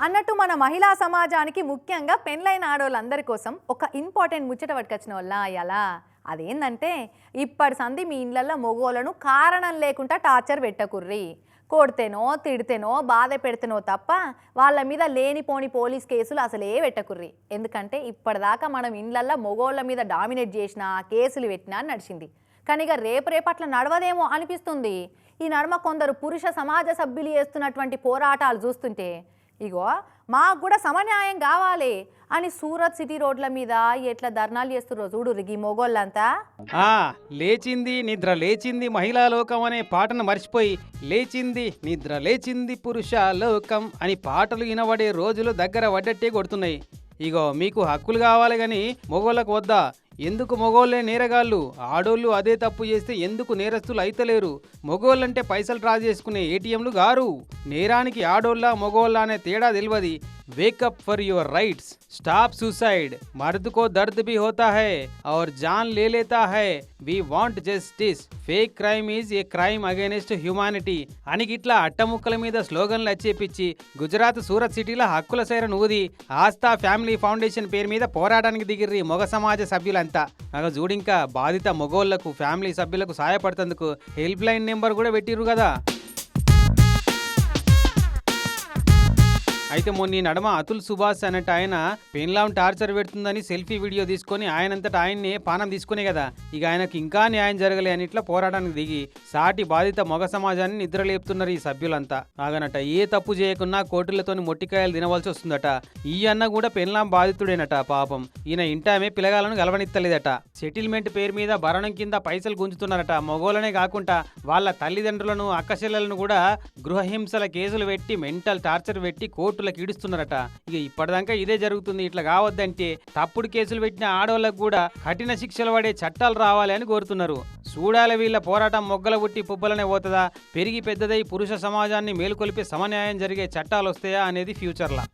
అన్నట్టు మన మహిళా సమాజానికి ముఖ్యంగా పెళ్ళైన ఆడవాళ్ళందరి కోసం ఒక ఇంపార్టెంట్ ముచ్చట పట్టుకొచ్చిన వాళ్ళ అయ్యాలా. అదేంటంటే ఇప్పటి సంది మీ ఇళ్ళల్లో మొగోళ్ళను కారణం లేకుండా టార్చర్ పెట్టకుర్రి. కొడితేనో తిడితేనో బాధ పెడితేనో తప్ప వాళ్ళ మీద లేనిపోని పోలీస్ కేసులు అసలే పెట్టకుర్రి. ఎందుకంటే ఇప్పటిదాకా మనం ఇళ్ళల్లో మొగోళ్ళ మీద డామినేట్ చేసిన కేసులు పెట్టినా నడిచింది. కానీ ఇక రేపట్ల నడవదేమో అనిపిస్తుంది. ఈ నడుమ కొందరు పురుష సమాజ సభ్యులు చేస్తున్నటువంటి పోరాటాలు చూస్తుంటే ఇగో మాకు కూడా సమన్యాయం కావాలి అని సూరత్ సిటీ రోడ్ల మీద ఎట్లా ధర్నాలు చేస్తుర్రో చూడు ఈ మొగోళ్ళంతా. లేచింది నిద్ర లేచింది మహిళా లోకం అనే పాటను మర్చిపోయి లేచింది నిద్ర లేచింది పురుష లోకం అని పాటలు వినబడే రోజులు దగ్గర పడ్డట్టే కొడుతున్నాయి. ఇగో మీకు హక్కులు కావాలి గాని మొగోళ్ళకు వద్దా? ఎందుకు మొగోళ్ళే నేరగాళ్ళు? ఆడోళ్ళు అదే తప్పు చేస్తే ఎందుకు నేరస్తులు అయితలేరు? మొగోళ్ళంటే పైసలు డ్రా చేసుకునే ఏటీఎంలు గారు. నేరానికి ఆడోళ్ళ మొగోళ్ళ అనే తేడా తెలియదు. Wake up for your rights, stop suicide, मर्द को दर्द भी होता है और जान ले लेता है, we want justice, fake crime is a crime against humanity అని ఇట్లా అట్టముక్కల మీద స్లోగన్లు వచ్చేపిచ్చి గుజరాత్ సూరత్ సిటీలో హక్కుల సైరన్ ఊది ఆస్థా ఫ్యామిలీ ఫౌండేషన్ పేరు మీద పోరాటానికి దిగిర్రి మొగ సమాజ సభ్యులంతా. చూడింకా బాధిత మొగోళ్లకు ఫ్యామిలీ సభ్యులకు సహాయపడుతందుకు హెల్ప్ లైన్ నెంబర్ కూడా పెట్టిర్రు కదా. అయితే మొన్న నడమ అతుల్ సుభాష్ అన్నట్టు ఆయన పెన్లాం టార్చర్ పెడుతుందని సెల్ఫీ వీడియో తీసుకొని ఆయనంతటా ఆయన్ని పానం తీసుకునే కదా. ఇక ఆయనకు ఇంకా న్యాయం జరగలే అని ఇట్లా పోరాటానికి దిగి సాటి బాధిత మొగ సమాజాన్ని నిద్రలేపుతున్నారు ఈ సభ్యులంతా. ఆగనట ఏ తప్పు చేయకున్నా కోర్టులతోని మొట్టికాయలు తినవలసి వస్తుందట. ఈ అన్న కూడా పెన్లాం బాధితుడేనట పాపం. ఈయన ఇంటామే పిల్లగాలను గెలవనిత్తలేదట. సెటిల్మెంట్ పేరు మీద భరణం కింద పైసలు గుంజుతున్నారట. మొగోళ్ళనే కాకుండా వాళ్ళ తల్లిదండ్రులను అక్కచెల్లెలను కూడా గృహహింసల కేసులు పెట్టి మెంటల్ టార్చర్ పెట్టి కోర్టులకు ఈడుస్తున్నారట. ఇక ఇప్పటిదాకా ఇదే జరుగుతుంది. ఇట్లా కావద్దంటే తప్పుడు కేసులు పెట్టిన ఆడవాళ్ళకు కూడా కఠిన శిక్షలు పడే చట్టాలు రావాలి అని కోరుతున్నారు. చూడాలి వీళ్ళ పోరాటం మొగ్గల పుట్టి పుబ్బలనే పోతుందా, పెరిగి పెద్దదై పురుష సమాజాన్ని మేలుకొలిపే సమన్యాయం జరిగే చట్టాలు వస్తాయా అనేది ఫ్యూచర్లా.